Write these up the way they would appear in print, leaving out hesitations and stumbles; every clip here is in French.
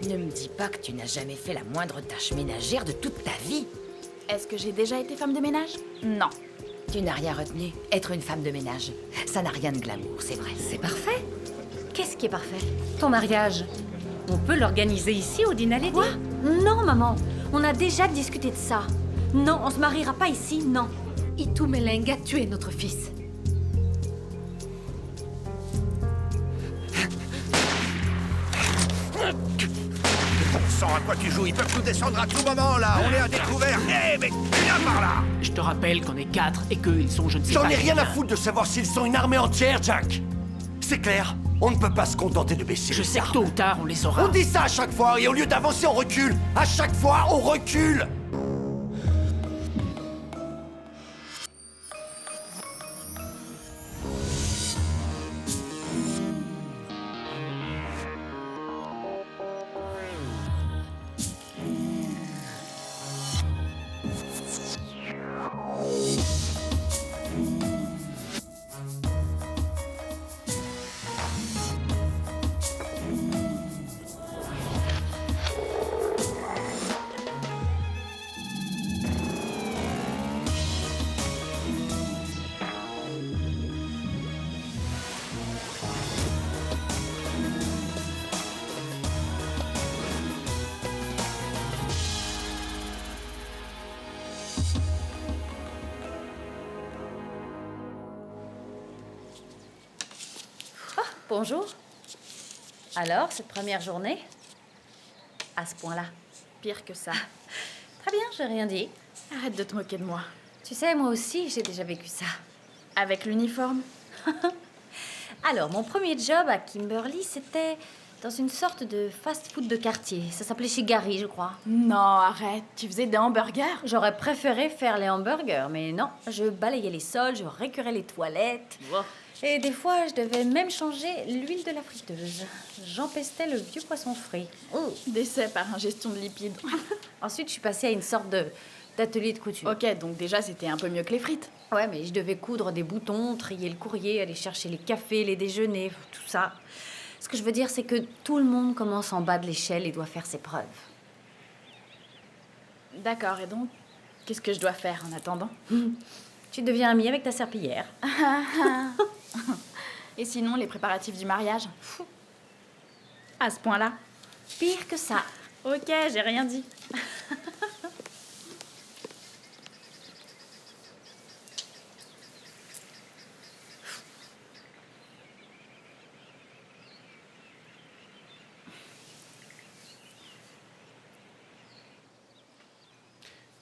Ne me dis pas que tu n'as jamais fait la moindre tâche ménagère de toute ta vie. Est-ce que j'ai déjà été femme de ménage? Non. Tu n'as rien retenu. Être une femme de ménage, ça n'a rien de glamour, c'est vrai. C'est parfait. Qu'est-ce qui est parfait? Ton mariage. On peut l'organiser ici au Dinaledi. Quoi? Non, maman. On a déjà discuté de ça. Non, on se mariera pas ici, non. Itu Melenga a tué notre fils. Sans à quoi tu joues, ils peuvent nous descendre à tout moment, là. On est à découvert. Eh, mais viens par là. Je te rappelle qu'on est 4 et qu'eux, ils sont je ne sais pas... J'en ai rien à combien. foutre de savoir s'ils sont une armée entière, Jack. C'est clair, on ne peut pas se contenter de baisser Je les sais que armes. tôt ou tard, on les aura. On dit ça à chaque fois, et au lieu d'avancer, on recule. À chaque fois, on recule. Bonjour. Alors, cette première journée? À ce point-là. Pire que ça. Très bien, j'ai rien dit. Arrête de te moquer de moi. Tu sais, moi aussi, j'ai déjà vécu ça. Avec l'uniforme? Alors, mon premier job à Kimberly, c'était dans une sorte de fast-food de quartier. Ça s'appelait chez Gary, je crois. Non, arrête. Tu faisais des hamburgers? J'aurais préféré faire les hamburgers, mais non. Je balayais les sols, je récurais les toilettes. Et des fois, je devais même changer l'huile de la friteuse. J'empestais le vieux poisson frit. Décès par ingestion de lipides. Ensuite, je suis passée à une sorte d'atelier de couture. Ok, donc déjà, c'était un peu mieux que les frites. Ouais, mais je devais coudre des boutons, trier le courrier, aller chercher les cafés, les déjeuners, tout ça. Ce que je veux dire, c'est que tout le monde commence en bas de l'échelle et doit faire ses preuves. D'accord, et donc, qu'est-ce que je dois faire en attendant? Tu deviens amie avec ta serpillière. Et sinon, les préparatifs du mariage? À ce point-là? Pire que ça. Ok, j'ai rien dit.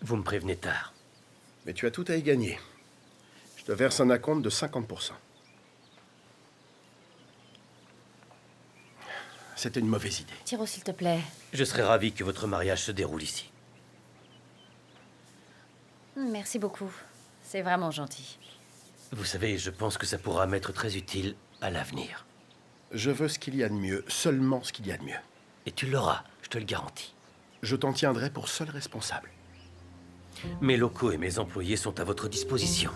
Vous me prévenez tard. Mais tu as tout à y gagner. Je te verse un acompte de 50%. C'était une mauvaise idée. Tiro, s'il te plaît. Je serais ravi que votre mariage se déroule ici. Merci beaucoup. C'est vraiment gentil. Vous savez, je pense que ça pourra m'être très utile à l'avenir. Je veux ce qu'il y a de mieux, seulement ce qu'il y a de mieux. Et tu l'auras, je te le garantis. Je t'en tiendrai pour seul responsable. Mes locaux et mes employés sont à votre disposition.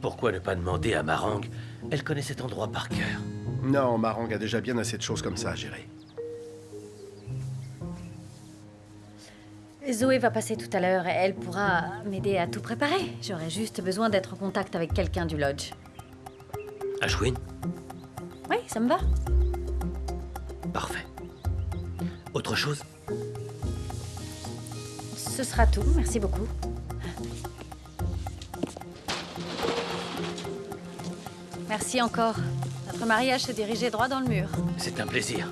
Pourquoi ne pas demander à Marang? Elle connaît cet endroit par cœur. Non, Marang a déjà bien assez de choses comme ça à gérer. Zoé va passer tout à l'heure. Elle pourra m'aider à tout préparer. J'aurais juste besoin d'être en contact avec quelqu'un du lodge. Ashwin? Oui, ça me va. Parfait. Autre chose? Ce sera tout. Merci beaucoup. Merci encore. Notre mariage se dirigeait droit dans le mur. C'est un plaisir.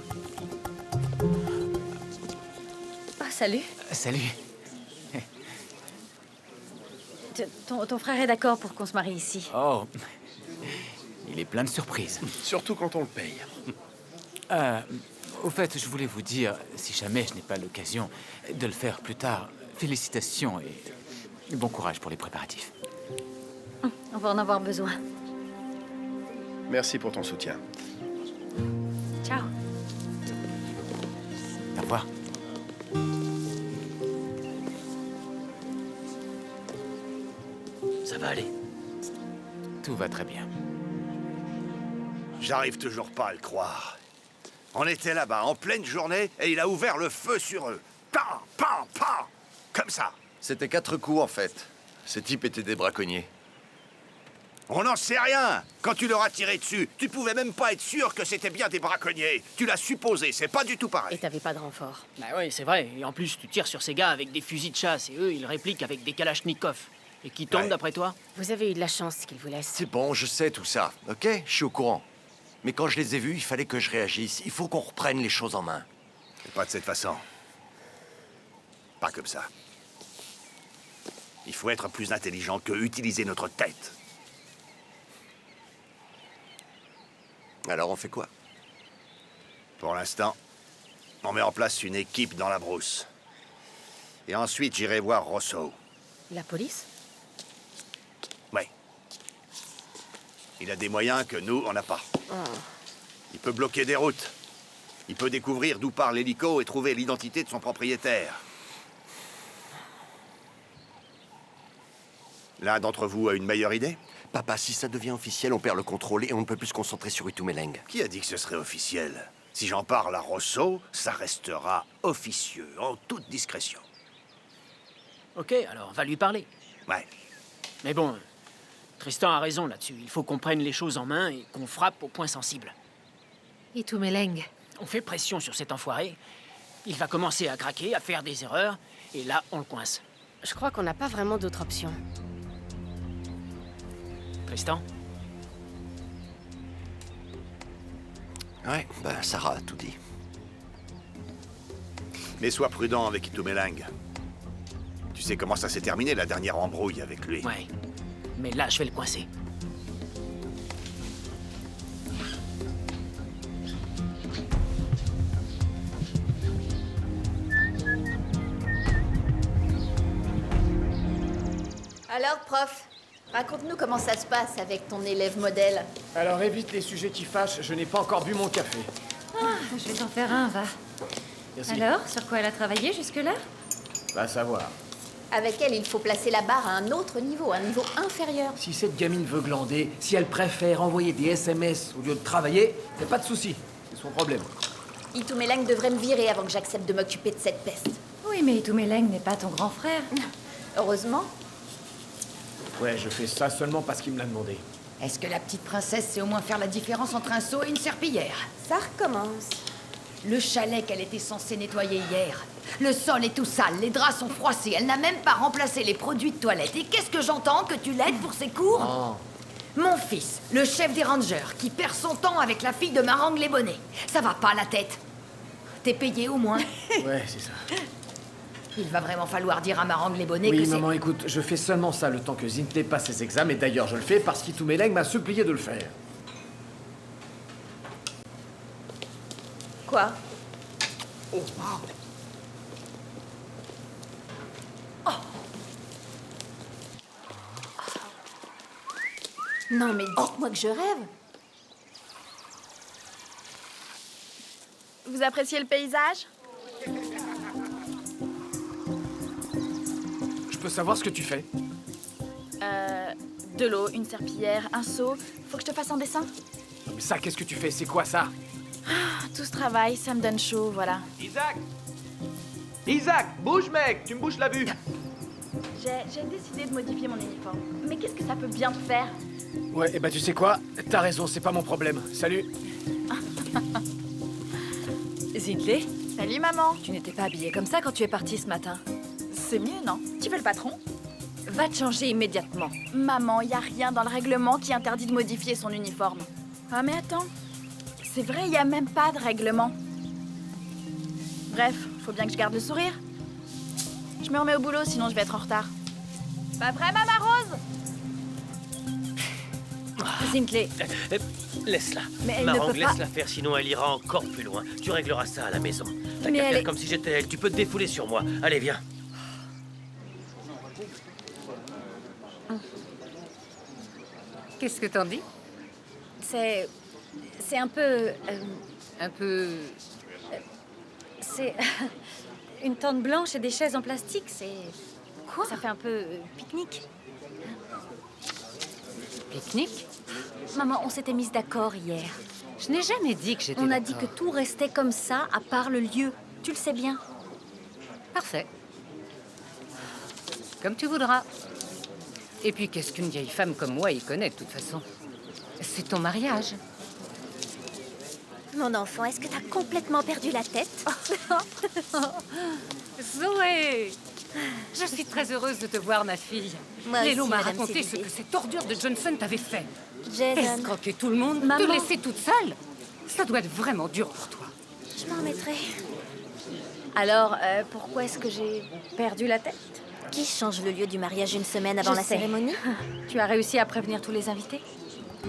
Oh, salut. Salut. Ton frère est d'accord pour qu'on se marie ici. Oh, il est plein de surprises. Surtout quand on le paye. Au fait, je voulais vous dire, si jamais je n'ai pas l'occasion de le faire plus tard, félicitations et bon courage pour les préparatifs. On va en avoir besoin. Merci pour ton soutien. Ciao. Au revoir. Ça va aller. Tout va très bien. J'arrive toujours pas à le croire. On était là-bas en pleine journée et il a ouvert le feu sur eux. Pam, pam, pam. Comme ça. C'était 4 coups, en fait. Ces types étaient des braconniers. On n'en sait rien. Quand tu leur as tiré dessus, tu pouvais même pas être sûr que c'était bien des braconniers. Tu l'as supposé, c'est pas du tout Et pareil. t'avais pas de renfort. Bah oui, c'est vrai. Et en plus, tu tires sur ces gars avec des fusils de chasse et eux, ils répliquent avec des kalachnikovs. Et qui tombent Ouais. d'après toi? Vous avez eu de la chance qu'ils vous laissent. C'est bon, je sais tout ça, ok? Je suis au courant. Mais quand je les ai vus, il fallait que je réagisse. Il faut qu'on reprenne les choses en main. Et pas de cette façon. Pas comme ça. Il faut être plus intelligent que utiliser notre tête. Alors on fait quoi? Pour l'instant, on met en place une équipe dans la brousse. Et ensuite, j'irai voir Rosso. La police? Oui. Il a des moyens que nous, on n'a pas. Il peut bloquer des routes. Il peut découvrir d'où part l'hélico et trouver l'identité de son propriétaire. L'un d'entre vous a une meilleure idée? Papa, si ça devient officiel, on perd le contrôle et on ne peut plus se concentrer sur Itumeleng. Qui a dit que ce serait officiel? Si j'en parle à Rosso, ça restera officieux, en toute discrétion. Ok, alors va lui parler. Ouais. Mais bon, Tristan a raison là-dessus. Il faut qu'on prenne les choses en main et qu'on frappe au point sensible. Itumeleng. On fait pression sur cet enfoiré. Il va commencer à craquer, à faire des erreurs, et là, on le coince. Je crois qu'on n'a pas vraiment d'autre option. Tristan? Ouais, bah Sarah a tout dit. Mais sois prudent avec Itumeleng. Tu sais comment ça s'est terminé, la dernière embrouille avec lui. Ouais. Mais là, je vais le coincer. Alors, prof, raconte-nous comment ça se passe avec ton élève modèle. Alors évite les sujets qui fâchent, je n'ai pas encore bu mon café. Je vais t'en faire un, va. Merci. Alors, sur quoi elle a travaillé jusque-là? Va savoir. Avec elle, il faut placer la barre à un autre niveau, un niveau inférieur. Si cette gamine veut glander, si elle préfère envoyer des SMS au lieu de travailler, y a pas de souci. C'est son problème. Itumeleng devrait me virer avant que j'accepte de m'occuper de cette peste. Oui, mais Itumeleng n'est pas ton grand frère. Heureusement. Ouais, je fais ça seulement parce qu'il me l'a demandé. Est-ce que la petite princesse sait au moins faire la différence entre un seau et une serpillière? Ça recommence. Le chalet qu'elle était censée nettoyer hier. Le sol est tout sale, les draps sont froissés, elle n'a même pas remplacé les produits de toilette. Et qu'est-ce que j'entends? Que tu l'aides pour ses cours? Oh. Mon fils, le chef des rangers, qui perd son temps avec la fille de Marang les bonnets. Ça va pas la tête. T'es payé au moins. Ouais, c'est ça. Il va vraiment falloir dire à Marang les bonnets que Oui, c'est... maman, écoute, je fais seulement ça le temps que Zintle passe ses examens. Et d'ailleurs, je le fais parce qu'Itumeleng m'a supplié de le faire. Quoi? Non, mais dites-moi que je rêve. Vous appréciez le paysage? Je peux savoir ce que tu fais? De l'eau, une serpillière, un seau. Faut que je te fasse un dessin? Non, mais ça, qu'est-ce que tu fais? C'est quoi ça? Tout ce travail, ça me donne chaud, voilà. Isaac! Isaac, bouge mec, tu me bouches la vue. J'ai décidé de modifier mon uniforme. Mais qu'est-ce que ça peut bien te faire? Ouais, et bah tu sais quoi? T'as raison, c'est pas mon problème. Salut. Zintle, Salut maman. tu n'étais pas habillée comme ça quand tu es partie ce matin. C'est mieux, non? Tu veux le patron? Va te changer immédiatement. Maman, y a rien dans le règlement qui interdit de modifier son uniforme. Ah mais attends, c'est vrai, y a même pas de règlement. Bref, faut bien que je garde le sourire. Je me remets au boulot, sinon je vais être en retard. Pas vrai, Maman Rose? Zintle, Laisse-la. Mais elle ne Marang, peut pas- laisse-la faire, sinon elle ira encore plus loin. Tu régleras ça à la maison. T'as Mais qu'à elle faire est- comme si j'étais elle. Tu peux te défouler sur moi. Allez, viens. Qu'est-ce que t'en dis? c'est un peu... Un peu... c'est une tente blanche et des chaises en plastique, c'est... Quoi? Ça fait un peu pique-nique. Pique-nique? Maman, on s'était mise d'accord hier. Je n'ai jamais dit que j'étais On a dit que d'accord. tout restait comme ça, à part le lieu. Tu le sais bien. Parfait. Comme tu voudras. Et puis, qu'est-ce qu'une vieille femme comme moi y connaît, de toute façon? C'est ton mariage. Mon enfant, est-ce que t'as complètement perdu la tête? Zoé! Je suis très heureuse de te voir, ma fille. Moi Lélo aussi, m'a Madame raconté ce Cédibé. que cette ordure de Johnson t'avait fait. Jason. Escroquer tout le monde, Maman. te laisser toute seule. Ça doit être vraiment dur pour toi. Je m'en remettrai. Alors, pourquoi est-ce que j'ai perdu la tête? Qui change le lieu du mariage une semaine avant Je la sais. cérémonie? Tu as réussi à prévenir tous les invités?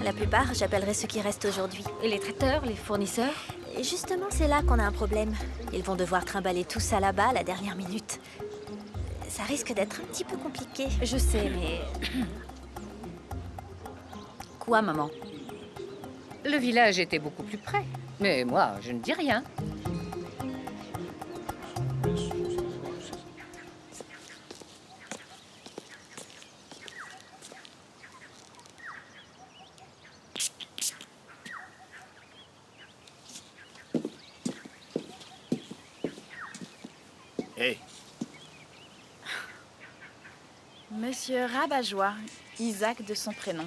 La plupart, j'appellerai ceux qui restent aujourd'hui. Et les traiteurs, les fournisseurs? Et justement, c'est là qu'on a un problème. Ils vont devoir trimballer tout ça là-bas à la dernière minute. Ça risque d'être un petit peu compliqué. Je sais, mais... Quoi, maman? Le village était beaucoup plus près. Mais moi, je ne dis rien. Hé, Monsieur Rabat-Joie, Isaac de son prénom.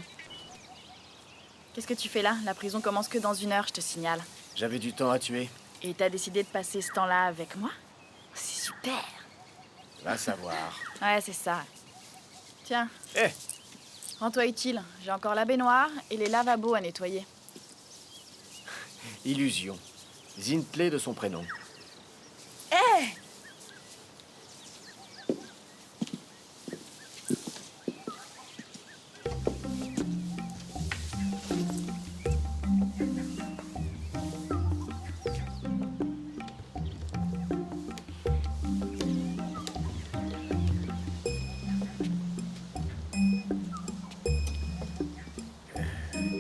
Qu'est-ce que tu fais là? La prison commence que dans 1 heure, je te signale. J'avais du temps à tuer. Et t'as décidé de passer ce temps-là avec moi? C'est super! Va savoir. Ouais, c'est ça. Tiens, Eh, rends-toi utile. J'ai encore la baignoire et les lavabos à nettoyer. illusion. Zintley de son prénom. Hé!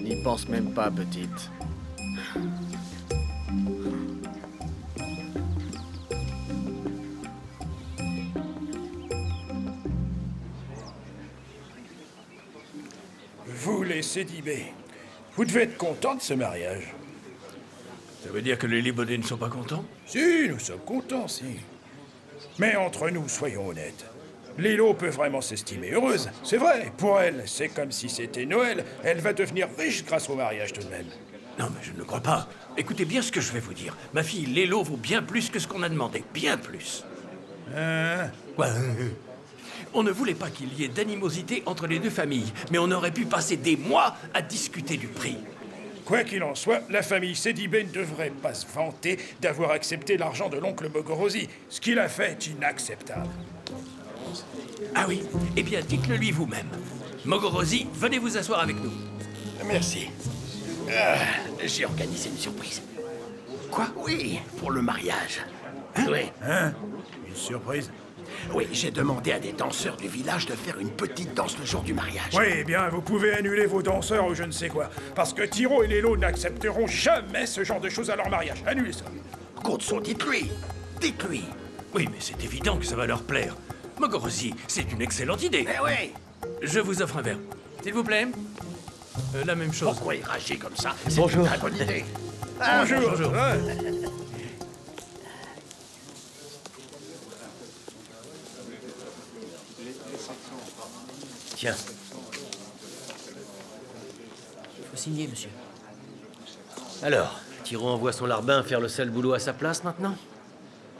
N'y pense même pas, petite. Vous, les Cédibé, vous devez être contents de ce mariage. Ça veut dire que les Libodés ne sont pas contents? Si, nous sommes contents, si. Mais entre nous, soyons honnêtes. Lélo peut vraiment s'estimer heureuse. C'est vrai, pour elle, c'est comme si c'était Noël. Elle va devenir riche grâce au mariage tout de même. Non, mais je ne le crois pas. Écoutez bien ce que je vais vous dire. Ma fille Lélo vaut bien plus que ce qu'on a demandé. Bien plus. Quoi? On ne voulait pas qu'il y ait d'animosité entre les deux familles, mais on aurait pu passer des mois à discuter du prix. Quoi qu'il en soit, la famille Cédibé ne devrait pas se vanter d'avoir accepté l'argent de l'oncle Mogorosi. Ce qu'il a fait est inacceptable. Ah oui? Eh bien, dites-le lui vous-même. Mogorosi, venez vous asseoir avec nous. Merci. J'ai organisé une surprise. Quoi? Oui, pour le mariage. Oui. Hein? Une surprise? Oui, j'ai demandé à des danseurs du village de faire une petite danse le jour du mariage. Oui, eh bien, vous pouvez annuler vos danseurs ou je ne sais quoi. Parce que Tiro et Lélo n'accepteront jamais ce genre de choses à leur mariage. Annulez ça. Godson, dites-lui. Dites-lui. Oui, mais c'est évident que ça va leur plaire. Mogorosi, c'est une excellente idée. Eh oui. Je vous offre un verre. S'il vous plaît. La même chose. Pourquoi il réagit comme ça? C'est Bonjour. une très bonne idée. Bonjour. Bonjour. Ouais. Tiens. Faut signer, monsieur. Alors, Tiro envoie son larbin faire le sale boulot à sa place maintenant?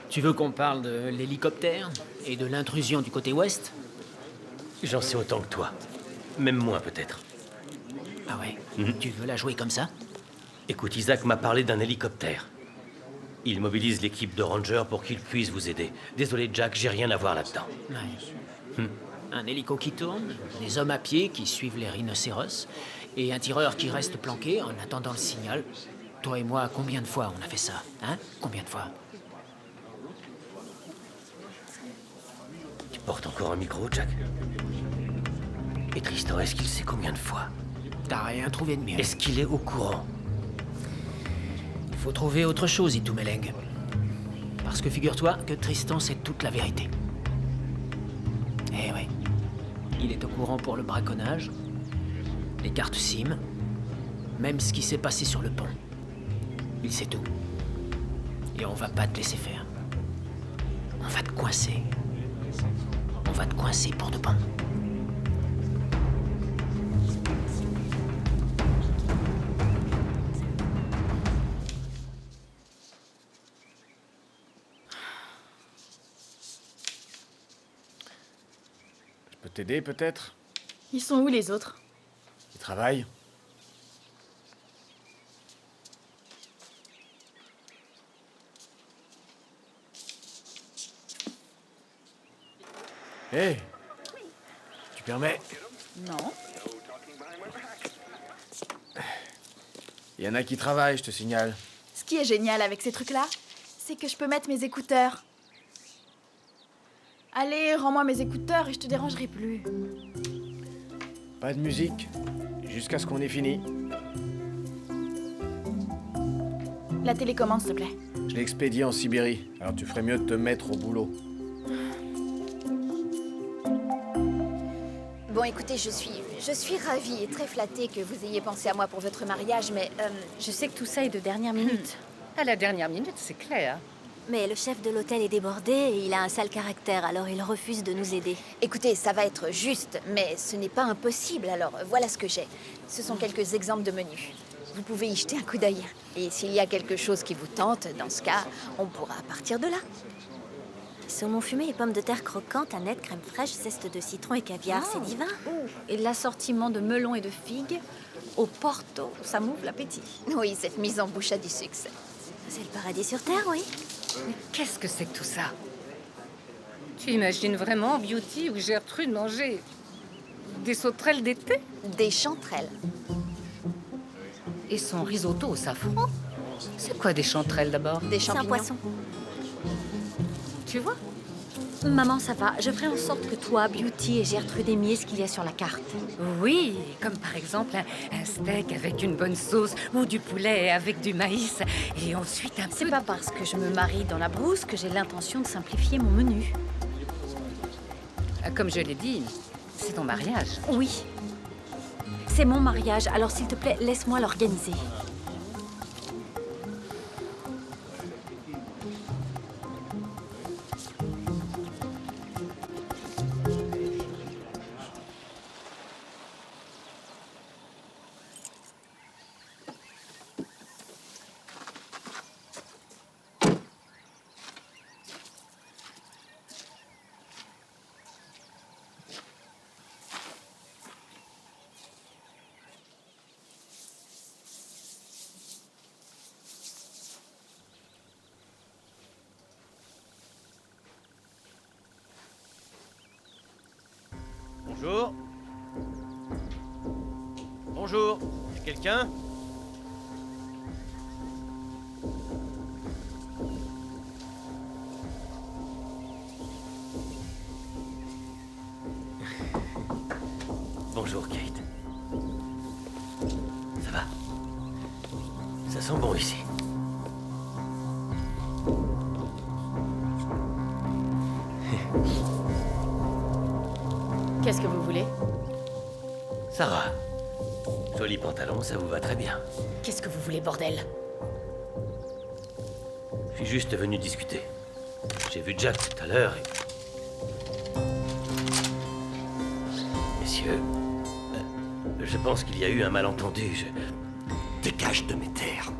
Tu veux qu'on parle de l'hélicoptère et de l'intrusion du côté ouest? J'en sais autant que toi. Même moins peut-être. Ah ouais? Tu veux la jouer comme ça? Écoute, Isaac m'a parlé d'un hélicoptère. Il mobilise l'équipe de rangers pour qu'ils puissent vous aider. Désolé, Jack, j'ai rien à voir là-dedans. Ouais. Un hélico qui tourne, des hommes à pied qui suivent les rhinocéros, et un tireur qui reste planqué en attendant le signal. Toi et moi, combien de fois on a fait ça? Hein? Combien de fois? Tu portes encore un micro, Jack? Et Tristan, est-ce qu'il sait combien de fois? T'as rien trouvé de mieux. Est-ce qu'il est au courant? Il faut trouver autre chose, Itumeleng. Parce que figure-toi que Tristan sait toute la vérité. Eh oui. Il est au courant pour le braconnage, les cartes SIM, même ce qui s'est passé sur le pont. Et c'est tout. Et on va pas te laisser faire. On va te coincer. On va te coincer pour de bon. Je peux t'aider, peut-être? Ils sont où, les autres? Ils travaillent. Hé, tu permets? Non. Il y en a qui travaillent, je te signale. Ce qui est génial avec ces trucs-là, c'est que je peux mettre mes écouteurs. Allez, rends-moi mes écouteurs et je te dérangerai plus. Pas de musique, jusqu'à ce qu'on ait fini. La télécommande, s'il te plaît. Je l'ai expédié en Sibérie, alors tu ferais mieux de te mettre au boulot. Bon, écoutez, je suis ravie et très flattée que vous ayez pensé à moi pour votre mariage, mais je sais que tout ça est de dernière minute. À la dernière minute, c'est clair. Mais le chef de l'hôtel est débordé et il a un sale caractère, alors il refuse de nous aider. Écoutez, ça va être juste, mais ce n'est pas impossible, alors voilà ce que j'ai. Ce sont quelques exemples de menus. Vous pouvez y jeter un coup d'œil. Et s'il y a quelque chose qui vous tente, dans ce cas, on pourra partir de là. Saumon fumé et pommes de terre croquantes, aneth, crème fraîche, zeste de citron et caviar, c'est divin. Et l'assortiment de melons et de figues au Porto, ça m'ouvre l'appétit. Oui, cette mise en bouche a du succès. C'est le paradis sur Terre, oui. Mais qu'est-ce que c'est que tout ça? Tu imagines vraiment Beauty ou Gertrude manger des sauterelles d'été? Des chanterelles. Et son risotto au safran? C'est quoi des chanterelles d'abord? Des champignons. C'est un poisson. Tu vois? Maman, ça va. Je ferai en sorte que toi, Beauty et Gertrude aimiez ce qu'il y a sur la carte. Oui, comme par exemple un steak avec une bonne sauce ou du poulet avec du maïs et ensuite un peu... C'est pas parce que je me marie dans la brousse que j'ai l'intention de simplifier mon menu. Comme je l'ai dit, c'est ton mariage. Oui. C'est mon mariage, alors s'il te plaît, laisse-moi l'organiser. Bonjour. Bonjour. Y a quelqu'un? Bonjour, Kate. Ça va? Ça sent bon ici. Qu'est-ce que vous voulez? Sarah, joli pantalon, ça vous va très bien. Qu'est-ce que vous voulez, bordel? Je suis juste venu discuter. J'ai vu Jack tout à l'heure et... Messieurs, je pense qu'il y a eu un malentendu. Dégage de mes terres.